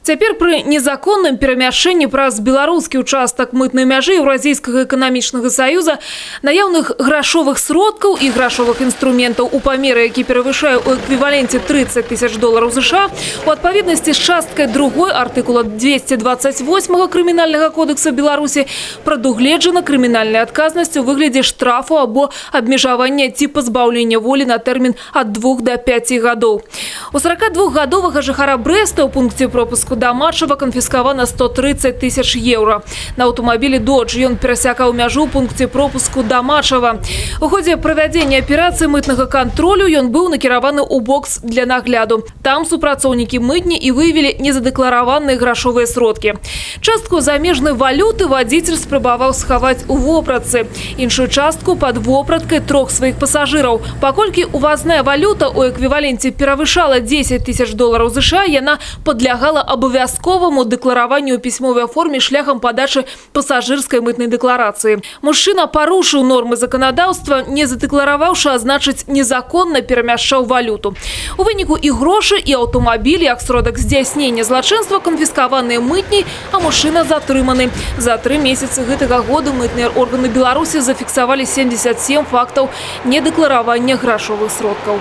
Цяпер пры незаконным перамяшчэнні праз беларускі участак мытнай мяжы Еўразійскага эканамічнага саюза наяўных грашовых сродкаў і грашовых інструментаў у памеры, які перавышае ў эквіваленце $30 000 США, у адпаведнасці з часткай 2 артыкула 228 Крымінальнага кодекса Беларусі прадугледжана крымінальная адказнасць у выглядзе штрафу або абмежавання ці пазбаўлення волі на тэрмін ад 2 до 5 гадоў. У 42-гадовага жыхара Брэста ў пункце пропуску Дамачава канфіскавана 130 000 евро. На аўтамабілі Dodge ён перасякаў мяжу ў пункце пропуску Дамачава. У ходзе правядзення аперацыі мытнага кантролю ён быў накіраваны ў бокс для нагляду. Там супрацоўнікі мытні і выявілі незадэклараваныя грашовыя сродкі. Частку замежнай валюты вадзіцель спрабаваў схаваць у вопратцы. Іншую частку пад вопраткай 3 сваіх пасажыраў. Паколькі увазная валюта ў эквіваленце перавышала $10 000 США, яна падлягала абавязковаму дэклараванню ў пісьмовай форме шляхам падачы пасажырскай мытнай дэкларацыі. Мужчына парушыў нормы заканадаўства, не задэклараваўшы, а значыць незаконна перамяшчаў валюту. У выніку і грошы, і аўтамабілі, як сродак здзяйснення злачынства канфіскаваныя мытняй, а мужчына затрыманы. За 3 месяцы гэтага года мытныя органы Беларусі зафіксавалі 77 фактаў недэкларавання грашовых сродкаў.